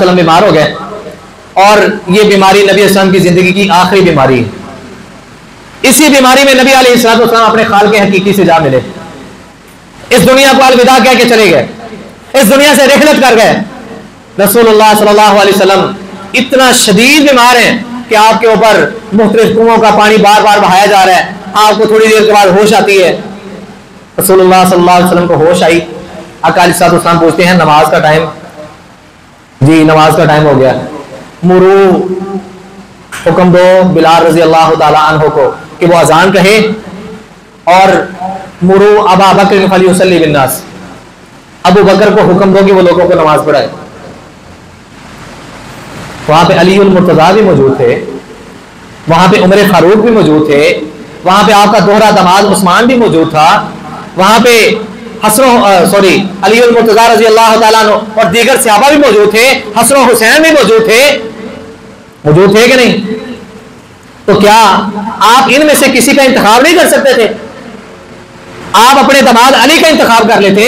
वसल्लम बीमार हो गए और ये बीमारी नबी वसल्लम की जिंदगी की आखिरी बीमारी है। इसी बीमारी में नबी अलैहिस्सलाम अपने खाल के हकीकी से जा मिले, इस दुनिया को अलविदा कह के चले गए, इस दुनिया से रिहलत कर गए। रसूलुल्लाह सल्लल्लाहु अलैहि वसल्लम इतना शदीद बीमार हैं कि आपके ऊपर मुख्तलिफ कुओं का पानी बार बार बहाया जा रहा है, आपको थोड़ी देर के बाद होश आती है। रसूलुल्लाह सल्लल्लाहु अलैहि वसल्लम को होश आई, आका अलैहिस्सलाम पूछते हैं नमाज का टाइम, जी नमाज का टाइम हो गया, मुरू हुक्म दो बिलाल रजी अल्लाह ताला अन्हु को कि वो अजान कहे, और मुरू अबा बकर फलियुसल्ली बिन्नास, अबू बकर को हुक्म दो कि वो लोगों को नमाज पढ़ाए। वहां पे अली उल मुर्तजा भी मौजूद थे, वहां पे उमर फारूक भी मौजूद थे, वहां पे आपका दोहरा दामाद उस्मान भी मौजूद था, वहां पे अली उल मुर्तजा रजी अल्लाह ताला अन्हु और दीगर सहाबा भी मौजूद थे, हसन हुसैन भी मौजूद थे कि नहीं? तो क्या आप इनमें से किसी का इंतखाब नहीं कर सकते थे? आप अपने दामाद अली का इंतखाब कर लेते,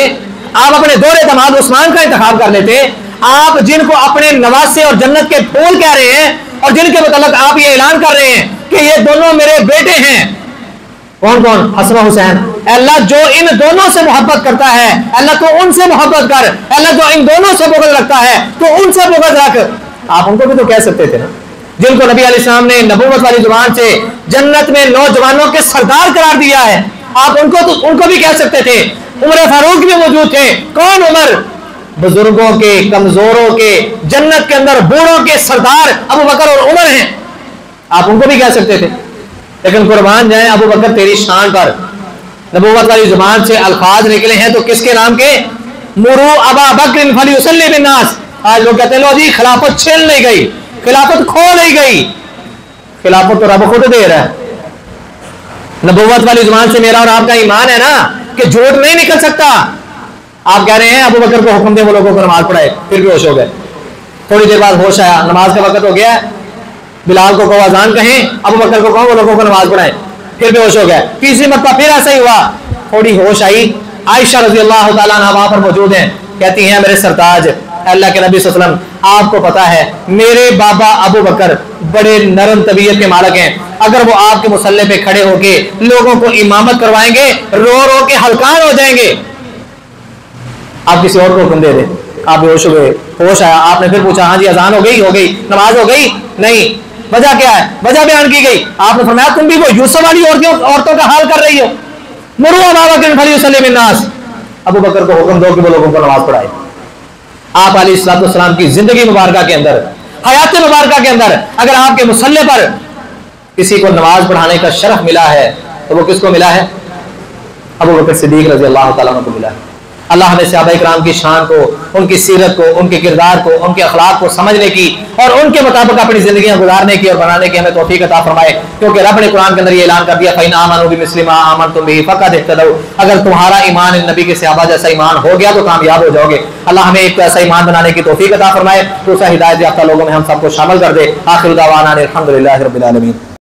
आप अपने दोहरे दामाद उस्मान का इंतखाब कर लेते, आप जिनको अपने नवासे और जन्नत के फूल कह रहे हैं और जिनके मतलब आप ये ऐलान कर रहे हैं कि ये दोनों मेरे बेटे हैं, कौन कौन? हसन हुसैन। अल्लाह जो इन दोनों से मोहब्बत करता है, अल्लाह तो उनसे मोहब्बत कर, अल्लाह जो इन दोनों से बुग़्ज़ रखता है तो उनसे बुग़्ज़ रख। आप उनको भी तो कह सकते थे ना, जिनको नबी अलैहिस्सलाम ने नबूवत वाली जुबान से जन्नत में नौजवानों के सरदार करार दिया है, आप उनको भी कह सकते थे। उमर फारूक भी मौजूद थे, कौन? उमर, बुजुर्गों के, कमजोरों के, जन्नत के अंदर बूढ़ों के सरदार अबू बकर और उमर हैं, आप उनको भी कह सकते थे। लेकिन कुर्बान जाए अबू बकर तेरी शान पर, नबूवत वाली जुबान से अल्फाज निकले हैं तो किसके नाम के? मुरू अबा बकर फलियुसल्ली बिन्नास। आज लोग कहते हैं लो जी खिलाफत छीन ली गई, खिलाफत खो ली गई। खिलाफत तो रब खुद दे रहा है। नबूवत वाली जुबान से मेरा और आपका ईमान है ना कि झूठ नहीं निकल सकता। आप कह रहे हैं अबू बकर को हुक्म दे वो लोगों को नमाज पढ़ाए, फिर भी होश हो गए। थोड़ी देर बाद होश आया, नमाज का वक्त हो गया, बिलाल को कहो अजान कहें, अबू बकर को कहो वो लोगों को नमाज पढ़ाए, फिर भी होश हो गया। तीसरी मरतबा फिर ऐसा ही हुआ, थोड़ी होश आई। आयशा रज़ी अल्लाह ताला अन्हा वहां पर मौजूद हैं, कहती हैं मेरे सरताज अल्लाह के नबी सल्लल्लाहु अलैहि वसल्लम, आपको पता है मेरे बाबा अबू बकर बड़े नरम तबीयत के मालिक हैं, अगर वो आपके मुसल्ले पे खड़े होके लोगों को इमामत करवाएंगे रो रो के हलकान हो जाएंगे। आप किसी और को हुक्म दे दे। आप बेहोश हुए, होश आया, आपने फिर पूछा हाँ जी अजान हो गई, नमाज हो गई? नहीं। वजह क्या है? वजह बयान की गई। आपने फरमाया तुम भी वो यूसुफ वाली औरतों का हाल कर रही हो। मुरू अबा बकर फलियुसल्ली बिन्नास, अबू बकर को हुक्म दो कि वो लोगों को नमाज पढ़ाए। आप अलैहिस्सलाम की जिंदगी मुबारका के अंदर, हयात मुबारका के अंदर अगर आपके मुसल्ले पर किसी को नमाज पढ़ाने का शरफ मिला है तो वो किसको मिला है? अबू बकर सिद्दीक रज़ी अल्लाह ताला अन्हु को मिला है। अल्लाह हमें सहाबा इकराम की शान को, उनकी सीरत को, उनके किरदार को, उनके अखलाक को समझने की और उनके मुताबिक अपनी जिंदगियां गुजारने की और बनाने की हमें तौफीक अता फरमाए। क्योंकि रब ने कुरान के अंदर ये ऐलान कर दिया फ़इन आमनू बिमिस्लि मा आमनतुम बिही फ़क़द इह्तदौ, अगर तुम्हारा ईमान इन नबी के सहाबा जैसा ईमान हो गया तो कामयाब हो जाओगे। अल्लाह हमें एक ऐसा ईमान बनाने की तौफीक अता फरमाए, तो हिदायत याफ्ता लोगों में हम सबको शामिल कर दे। आखिर दावाना अल्हम्दुलिल्लाहि रब्बिल आलमीन।